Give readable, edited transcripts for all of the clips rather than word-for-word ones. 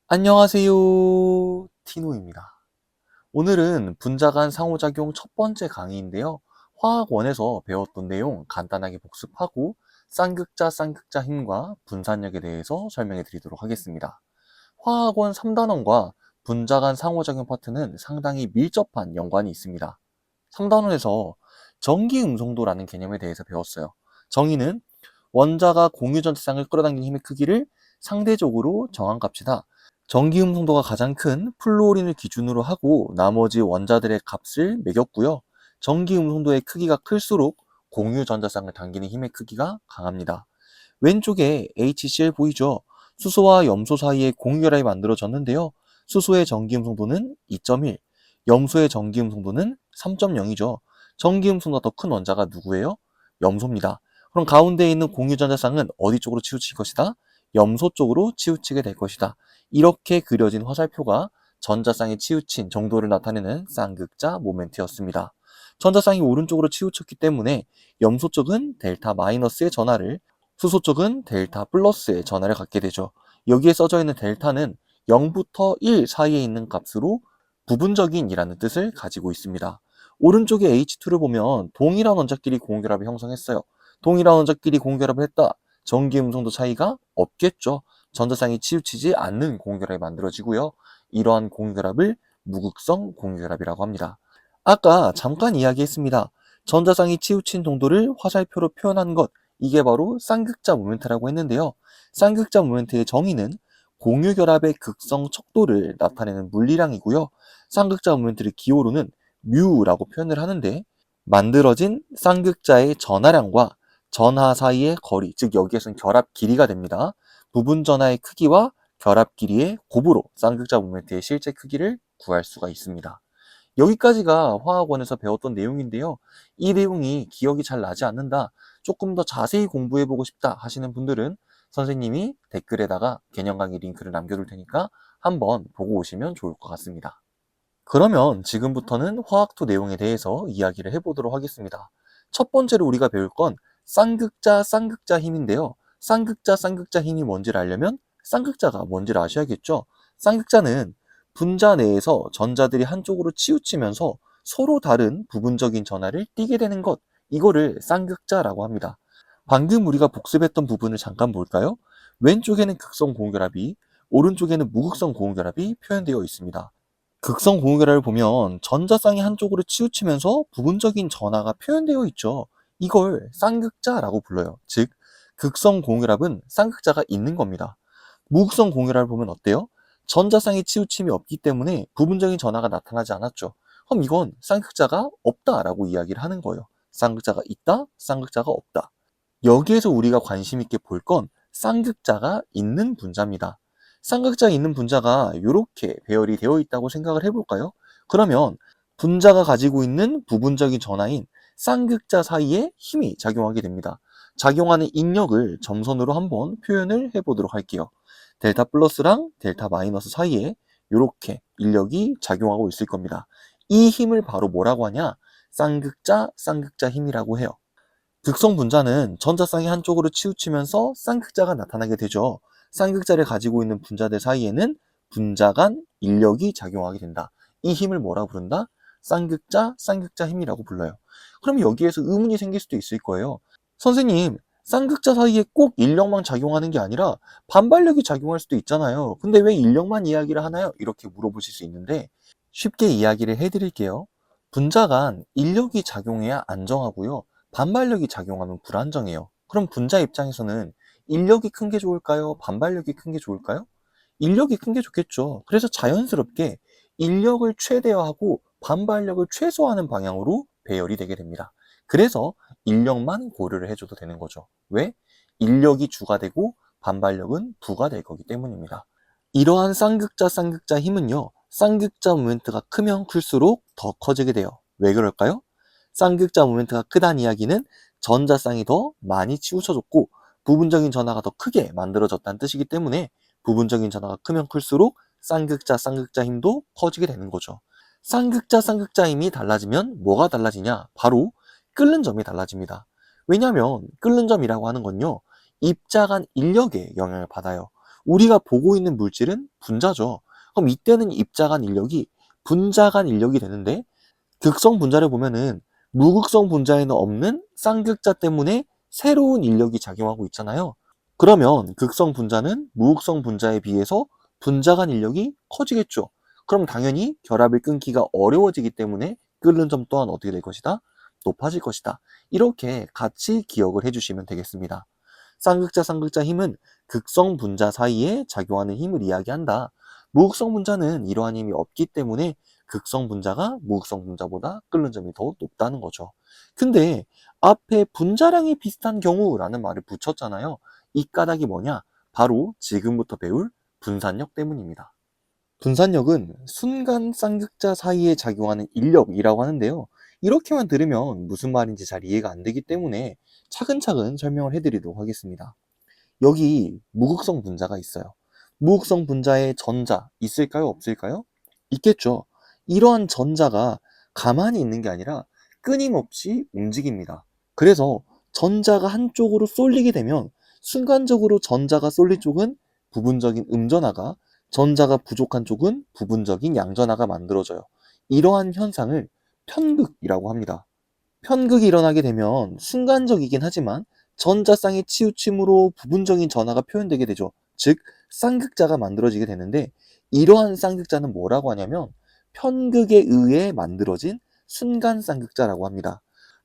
안녕하세요. 티노입니다. 오늘은 분자 간 상호작용 첫 번째 강의인데요. 화학원에서 배웠던 내용 간단하게 복습하고 쌍극자, 쌍극자 힘과 분산력에 대해서 설명해 드리도록 하겠습니다. 화학원 3단원과 분자 간 상호작용 파트는 상당히 밀접한 연관이 있습니다. 3단원에서 전기음성도라는 개념에 대해서 배웠어요. 정의는 원자가 공유전자쌍을 끌어당기는 힘의 크기를 상대적으로 정한 값이다. 전기음성도가 가장 큰 플루오린을 기준으로 하고 나머지 원자들의 값을 매겼고요. 전기음성도의 크기가 클수록 공유전자쌍을 당기는 힘의 크기가 강합니다. 왼쪽에 HCl 보이죠? 수소와 염소 사이에 공유결합이 만들어졌는데요. 수소의 전기음성도는 2.1, 염소의 전기음성도는 3.0이죠. 전기음성도가 더 큰 원자가 누구예요? 염소입니다. 그럼 가운데에 있는 공유전자쌍은 어디 쪽으로 치우칠 것이다? 염소 쪽으로 치우치게 될 것이다. 이렇게 그려진 화살표가 전자쌍이 치우친 정도를 나타내는 쌍극자 모멘트였습니다. 전자쌍이 오른쪽으로 치우쳤기 때문에 염소 쪽은 델타 마이너스의 전하를, 수소 쪽은 델타 플러스의 전하를 갖게 되죠. 여기에 써져 있는 델타는 0부터 1 사이에 있는 값으로 부분적인이라는 뜻을 가지고 있습니다. 오른쪽에 H2를 보면 동일한 원자끼리 공유결합을 형성했어요. 동일한 원자끼리 공유결합을 했다. 전기음성도 차이가 없겠죠. 전자쌍이 치우치지 않는 공유결합이 만들어지고요. 이러한 공유결합을 무극성 공유결합이라고 합니다. 아까 잠깐 이야기했습니다. 전자쌍이 치우친 동도를 화살표로 표현한 것, 이게 바로 쌍극자 모멘트라고 했는데요. 쌍극자 모멘트의 정의는 공유결합의 극성 척도를 나타내는 물리량이고요. 쌍극자 모멘트를 기호로는 뮤라고 표현을 하는데, 만들어진 쌍극자의 전하량과 전하 사이의 거리, 즉 여기에서는 결합 길이가 됩니다. 부분 전하의 크기와 결합 길이의 곱으로 쌍극자 모멘트의 실제 크기를 구할 수가 있습니다. 여기까지가 화학원에서 배웠던 내용인데요. 이 내용이 기억이 잘 나지 않는다, 조금 더 자세히 공부해보고 싶다 하시는 분들은 선생님이 댓글에다가 개념 강의 링크를 남겨둘 테니까 한번 보고 오시면 좋을 것 같습니다. 그러면 지금부터는 화학2 내용에 대해서 이야기를 해보도록 하겠습니다. 첫 번째로 우리가 배울 건 쌍극자, 쌍극자 힘인데요. 쌍극자, 쌍극자 힘이 뭔지를 알려면 쌍극자가 뭔지를 아셔야겠죠. 쌍극자는 분자 내에서 전자들이 한쪽으로 치우치면서 서로 다른 부분적인 전하를 띠게 되는 것, 이거를 쌍극자라고 합니다. 방금 우리가 복습했던 부분을 잠깐 볼까요? 왼쪽에는 극성 고무결합이, 오른쪽에는 무극성 고무결합이 표현되어 있습니다. 극성 공유결합을 보면 전자쌍이 한쪽으로 치우치면서 부분적인 전하가 표현되어 있죠. 이걸 쌍극자라고 불러요. 즉, 극성 공유결합은 쌍극자가 있는 겁니다. 무극성 공유결합을 보면 어때요? 전자쌍의 치우침이 없기 때문에 부분적인 전하가 나타나지 않았죠. 그럼 이건 쌍극자가 없다라고 이야기를 하는 거예요. 쌍극자가 있다, 쌍극자가 없다. 여기에서 우리가 관심 있게 볼 건 쌍극자가 있는 분자입니다. 쌍극자가 있는 분자가 이렇게 배열이 되어 있다고 생각을 해볼까요? 그러면 분자가 가지고 있는 부분적인 전하인 쌍극자 사이에 힘이 작용하게 됩니다. 작용하는 인력을 점선으로 한번 표현을 해보도록 할게요. 델타 플러스랑 델타 마이너스 사이에 이렇게 인력이 작용하고 있을 겁니다. 이 힘을 바로 뭐라고 하냐? 쌍극자, 쌍극자 힘이라고 해요. 극성 분자는 전자쌍이 한쪽으로 치우치면서 쌍극자가 나타나게 되죠. 쌍극자를 가지고 있는 분자들 사이에는 분자 간 인력이 작용하게 된다. 이 힘을 뭐라 부른다? 쌍극자, 쌍극자 힘이라고 불러요. 그럼 여기에서 의문이 생길 수도 있을 거예요. 선생님, 쌍극자 사이에 꼭 인력만 작용하는 게 아니라 반발력이 작용할 수도 있잖아요. 근데 왜 인력만 이야기를 하나요? 이렇게 물어보실 수 있는데 쉽게 이야기를 해드릴게요. 분자 간 인력이 작용해야 안정하고요. 반발력이 작용하면 불안정해요. 그럼 분자 입장에서는 인력이 큰 게 좋을까요? 반발력이 큰 게 좋을까요? 인력이 큰 게 좋겠죠. 그래서 자연스럽게 인력을 최대화하고 반발력을 최소화하는 방향으로 배열이 되게 됩니다. 그래서 인력만 고려를 해줘도 되는 거죠. 왜? 인력이 주가 되고 반발력은 부가 될 거기 때문입니다. 이러한 쌍극자 쌍극자 힘은요, 쌍극자 모멘트가 크면 클수록 더 커지게 돼요. 왜 그럴까요? 쌍극자 모멘트가 크다는 이야기는 전자쌍이 더 많이 치우쳐졌고 부분적인 전하가 더 크게 만들어졌다는 뜻이기 때문에 부분적인 전하가 크면 클수록 쌍극자 쌍극자 힘도 커지게 되는 거죠. 쌍극자 쌍극자 힘이 달라지면 뭐가 달라지냐? 바로 끓는 점이 달라집니다. 왜냐하면 끓는 점이라고 하는 건요, 입자 간 인력에 영향을 받아요. 우리가 보고 있는 물질은 분자죠. 그럼 이때는 입자 간 인력이 분자 간 인력이 되는데, 극성 분자를 보면은 무극성 분자에는 없는 쌍극자 때문에 새로운 인력이 작용하고 있잖아요. 그러면 극성 분자는 무극성 분자에 비해서 분자 간 인력이 커지겠죠. 그럼 당연히 결합을 끊기가 어려워지기 때문에 끓는 점 또한 어떻게 될 것이다? 높아질 것이다. 이렇게 같이 기억을 해주시면 되겠습니다. 쌍극자 쌍극자 힘은 극성 분자 사이에 작용하는 힘을 이야기한다. 무극성 분자는 이러한 힘이 없기 때문에 극성 분자가 무극성 분자보다 끓는 점이 더 높다는 거죠. 근데 앞에 분자량이 비슷한 경우라는 말을 붙였잖아요. 이 까닭이 뭐냐? 바로 지금부터 배울 분산력 때문입니다. 분산력은 순간 쌍극자 사이에 작용하는 인력이라고 하는데요. 이렇게만 들으면 무슨 말인지 잘 이해가 안 되기 때문에 차근차근 설명을 해드리도록 하겠습니다. 여기 무극성 분자가 있어요. 무극성 분자에 전자 있을까요? 없을까요? 있겠죠. 이러한 전자가 가만히 있는 게 아니라 끊임없이 움직입니다. 그래서 전자가 한쪽으로 쏠리게 되면 순간적으로 전자가 쏠린 쪽은 부분적인 음전하가, 전자가 부족한 쪽은 부분적인 양전하가 만들어져요. 이러한 현상을 편극이라고 합니다. 편극이 일어나게 되면 순간적이긴 하지만 전자쌍의 치우침으로 부분적인 전하가 표현되게 되죠. 즉 쌍극자가 만들어지게 되는데, 이러한 쌍극자는 뭐라고 하냐면 편극에 의해 만들어진 순간 쌍극자라고 합니다.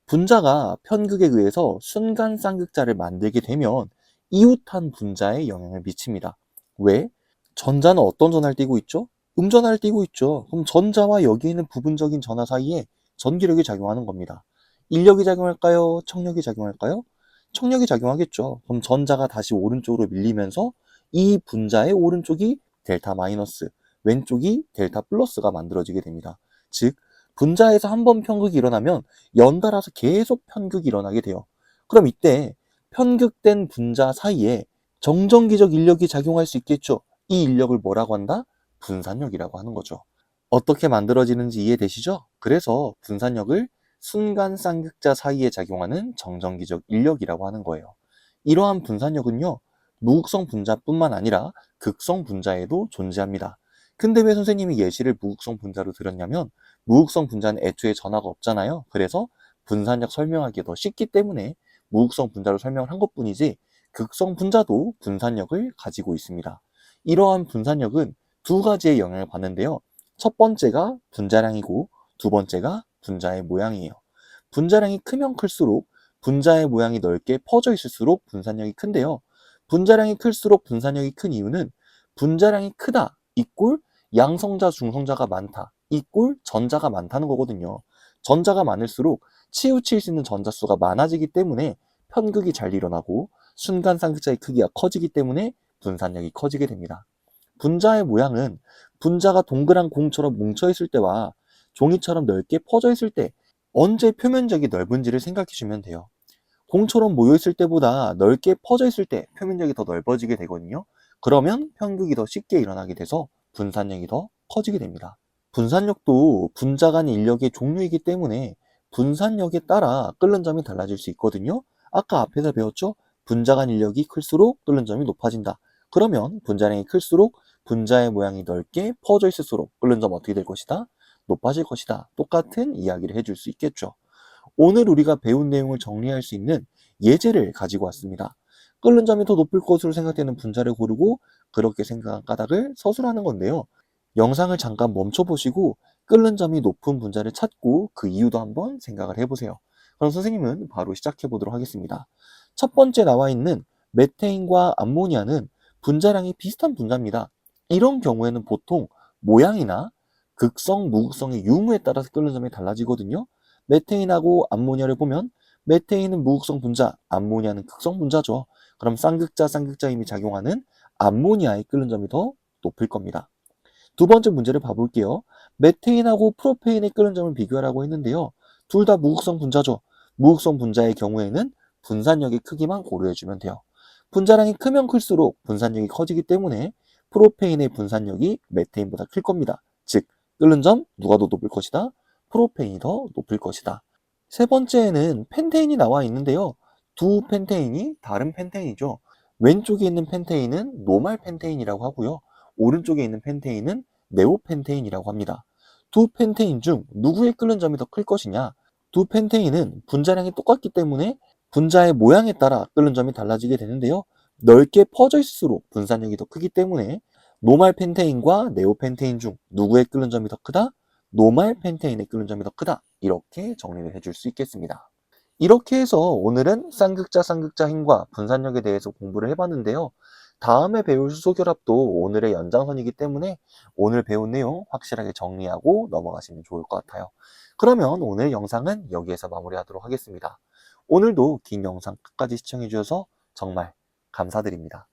분자가 편극에 의해서 순간 쌍극자를 만들게 되면 이웃한 분자에 영향을 미칩니다. 왜? 전자는 어떤 전하를 띠고 있죠? 음전하를 띠고 있죠. 그럼 전자와 여기 있는 부분적인 전하 사이에 전기력이 작용하는 겁니다. 인력이 작용할까요? 척력이 작용할까요? 척력이 작용하겠죠. 그럼 전자가 다시 오른쪽으로 밀리면서 이 분자의 오른쪽이 델타 마이너스, 왼쪽이 델타 플러스가 만들어지게 됩니다. 즉 분자에서 한 번 편극이 일어나면 연달아서 계속 편극이 일어나게 돼요. 그럼 이때 편극된 분자 사이에 정전기적 인력이 작용할 수 있겠죠. 이 인력을 뭐라고 한다? 분산력이라고 하는 거죠. 어떻게 만들어지는지 이해되시죠? 그래서 분산력을 순간 쌍극자 사이에 작용하는 정전기적 인력이라고 하는 거예요. 이러한 분산력은요, 무극성 분자뿐만 아니라 극성 분자에도 존재합니다. 근데 왜 선생님이 예시를 무극성 분자로 들었냐면, 무극성 분자는 애초에 전하가 없잖아요. 그래서 분산력 설명하기 더 쉽기 때문에 무극성 분자로 설명을 한 것뿐이지, 극성 분자도 분산력을 가지고 있습니다. 이러한 분산력은 두 가지의 영향을 받는데요. 첫 번째가 분자량이고 두 번째가 분자의 모양이에요. 분자량이 크면 클수록 분자의 모양이 넓게 퍼져 있을수록 분산력이 큰데요. 분자량이 클수록 분산력이 큰 이유는 분자량이 크다 이꼴 양성자 중성자가 많다 이꼴 전자가 많다는 거거든요. 전자가 많을수록 치우칠 수 있는 전자 수가 많아지기 때문에 편극이 잘 일어나고 순간 쌍극자의 크기가 커지기 때문에 분산력이 커지게 됩니다. 분자의 모양은 분자가 동그란 공처럼 뭉쳐있을 때와 종이처럼 넓게 퍼져있을 때 언제 표면적이 넓은지를 생각해 주면 돼요. 공처럼 모여있을 때보다 넓게 퍼져있을 때 표면적이 더 넓어지게 되거든요. 그러면 편극이 더 쉽게 일어나게 돼서 분산력이 더 커지게 됩니다. 분산력도 분자 간 인력의 종류이기 때문에 분산력에 따라 끓는 점이 달라질 수 있거든요. 아까 앞에서 배웠죠? 분자 간 인력이 클수록 끓는 점이 높아진다. 그러면 분자량이 클수록 분자의 모양이 넓게 퍼져 있을수록 끓는 점 어떻게 될 것이다? 높아질 것이다. 똑같은 이야기를 해줄 수 있겠죠. 오늘 우리가 배운 내용을 정리할 수 있는 예제를 가지고 왔습니다. 끓는 점이 더 높을 것으로 생각되는 분자를 고르고 그렇게 생각한 까닭을 서술하는 건데요. 영상을 잠깐 멈춰보시고 끓는 점이 높은 분자를 찾고 그 이유도 한번 생각을 해보세요. 그럼 선생님은 바로 시작해 보도록 하겠습니다. 첫 번째 나와 있는 메테인과 암모니아는 분자량이 비슷한 분자입니다. 이런 경우에는 보통 모양이나 극성, 무극성의 유무에 따라서 끓는 점이 달라지거든요. 메테인하고 암모니아를 보면 메테인은 무극성 분자, 암모니아는 극성 분자죠. 그럼 쌍극자, 쌍극자 힘이 작용하는 암모니아의 끓는 점이 더 높을 겁니다. 두 번째 문제를 봐볼게요. 메테인하고 프로페인의 끓는 점을 비교하라고 했는데요. 둘 다 무극성 분자죠. 무극성 분자의 경우에는 분산력의 크기만 고려해주면 돼요. 분자량이 크면 클수록 분산력이 커지기 때문에 프로페인의 분산력이 메테인보다 클 겁니다. 즉, 끓는 점 누가 더 높을 것이다? 프로페인이 더 높을 것이다. 세 번째에는 펜테인이 나와 있는데요. 두 펜테인이 다른 펜테인이죠. 왼쪽에 있는 펜테인은 노말 펜테인이라고 하고요. 오른쪽에 있는 펜테인은 네오펜테인이라고 합니다. 두 펜테인 중 누구의 끓는 점이 더 클 것이냐? 두 펜테인은 분자량이 똑같기 때문에 분자의 모양에 따라 끓는 점이 달라지게 되는데요. 넓게 퍼져 있을수록 분산력이 더 크기 때문에 노말 펜테인과 네오펜테인 중 누구의 끓는 점이 더 크다? 노말 펜테인의 끓는 점이 더 크다. 이렇게 정리를 해줄 수 있겠습니다. 이렇게 해서 오늘은 쌍극자, 쌍극자 힘과 분산력에 대해서 공부를 해봤는데요. 다음에 배울 수소결합도 오늘의 연장선이기 때문에 오늘 배운 내용 확실하게 정리하고 넘어가시면 좋을 것 같아요. 그러면 오늘 영상은 여기에서 마무리하도록 하겠습니다. 오늘도 긴 영상 끝까지 시청해 주셔서 정말 감사드립니다.